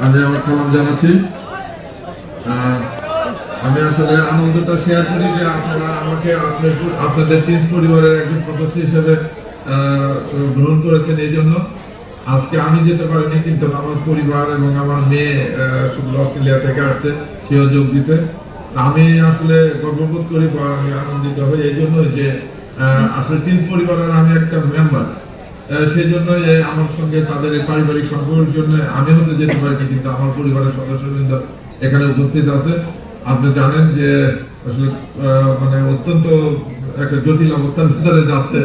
আমি আমার সালাম জানাচ্ছি। আমি আসলে আনন্দটা শেয়ার করি যে আপনারা আমাকে আপনাদের টিমস পরিবারের একজন সদস্য হিসেবে গ্রহণ করেছেন। এই জন্য আজকে আমি যেতে পারিনি, কিন্তু আমার পরিবার এবং আমার মেয়ে শুধু অস্ট্রেলিয়া থেকে আসছে, সেও যোগ দিছে। আমি আসলে গর্ববোধ করি বা আমি আনন্দিত হই এই জন্য যে আসলে টিমস পরিবারের আমি একটা মেম্বার, সেই জন্য আমার সঙ্গে তাদের এই পারিবারিক সম্পর্কের জন্য আমি হতে যেতে পারিনি, কিন্তু আমার পরিবারের সদস্যবৃন্দ এখানে উপস্থিত আছে। আপনি জানেন যে আসলে মানে অত্যন্ত একটা জটিল অবস্থার ভিতরে যাচ্ছে।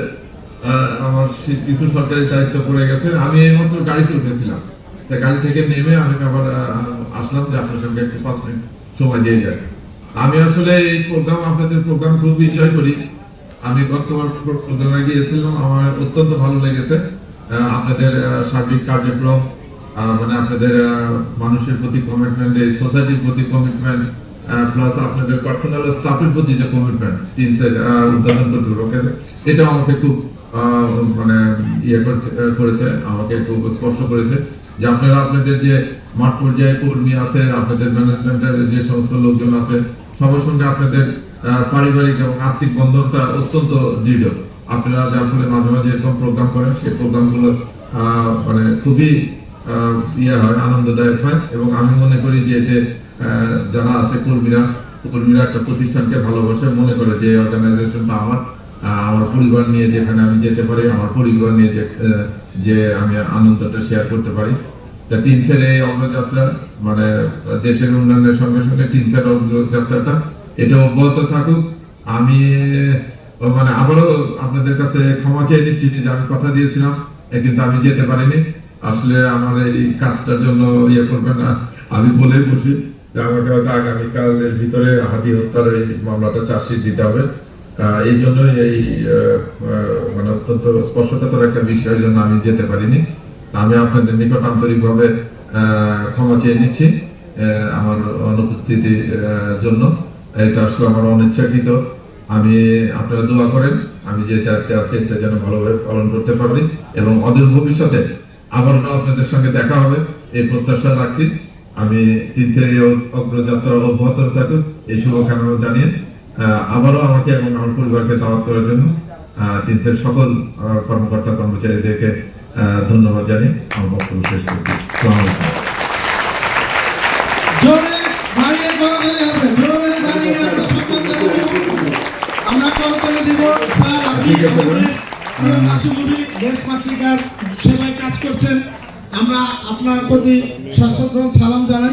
আমার কিছু সরকারি দায়িত্ব পড়ে গেছে। আমি এইমাত্র গাড়িতে উঠেছিলাম, তাই গাড়ি থেকে নেমে আমি আবার আসলাম যে আপনার সঙ্গে একটু 5 মিনিট সময় দিয়ে যায়। আমি আসলে এই প্রোগ্রাম, আপনাদের প্রোগ্রাম খুব এনজয় করি। আমি গতবার প্রোগ্রামে গিয়েছিলাম, আমার অত্যন্ত ভালো লেগেছে। আপনাদের সার্বিক কার্যক্রম, মানে আপনাদের মানুষের প্রতি কমিটমেন্ট, এই সোসাইটির প্রতি কমিটমেন্ট, প্লাস আপনাদের পার্সোনাল স্টাফের প্রতি যে কমিটমেন্ট টিমসের উদ্বোধন কর্তৃপক্ষের, এটা আমাকে খুব মানে করেছে, আমাকে খুব স্পর্শ করেছে যে আপনারা আপনাদের যে মাঠ পর্যায়ে কর্মী আছে, আপনাদের ম্যানেজমেন্টের যে সমস্ত লোকজন আছে, সবার সঙ্গে আপনাদের পারিবারিক এবং আর্থিক বন্ধনটা অত্যন্ত দৃঢ়। আপনারা যার ফলে মাঝে মাঝে এরকম প্রোগ্রাম করেন, সেই প্রোগ্রামগুলো মানে খুবই হয়, আনন্দদায়ক হয়। এবং আমি মনে করি যে এতে যারা আছে কর্মীরা একটা প্রতিষ্ঠানকে ভালোবাসে, মনে করে যে অর্গানাইজেশনটা আমার পরিবার নিয়ে যেখানে আমি যেতে পারি, আমার পরিবার নিয়ে যে আমি আনন্দটা শেয়ার করতে পারি। টিনসের এই অগ্রযাত্রা, মানে দেশের উন্নয়নের সঙ্গে সঙ্গে টিনসের অগ্রযাত্রাটা এটা অব্যাহত থাকুক। আমি মানে আবারও আপনাদের কাছে ক্ষমা চেয়ে নিচ্ছি যে আমি কথা দিয়েছিলাম কিন্তু আমি যেতে পারিনি। আসলে আমার এই কাজটার জন্য করবেন না, আমি বলে বসি যে আমাকে হয়তো আগামীকালের ভিতরে হাতি হত্যার এই মামলাটা চার্জশিট দিতে হবে। এই জন্য এই মানে অত্যন্ত স্পর্শকাতর একটা বিষয়ের জন্য আমি যেতে পারিনি। আমি আপনাদের নিকট আন্তরিকভাবে ক্ষমা চেয়ে নিচ্ছি আমার অনুপস্থিতির জন্য। এটা আসলে আমার অনিচ্ছাকৃত। আমি আপনারা দোয়া করেন আমি যে দায়িত্বে আছি এটা যেন ভালোভাবে পালন করতে পারি এবং অদূর ভবিষ্যতে আবারও আপনাদের সঙ্গে দেখা হবে এই প্রত্যাশা রাখছি। আমি টিনসের অগ্রযাত্রা অব্যাহত থাকুক এই শুভকামনা জানিয়ে আবারও আমাকে এবং আমার পরিবারকে দাওয়াত করার জন্য টিনসের সকল কর্মকর্তা কর্মচারীদেরকে ধন্যবাদ জানিয়ে আমার বক্তব্য শেষ করছি। সেবায় কাজ করছেন, আমরা আপনার প্রতি সশ্রদ্ধ সালাম জানাই।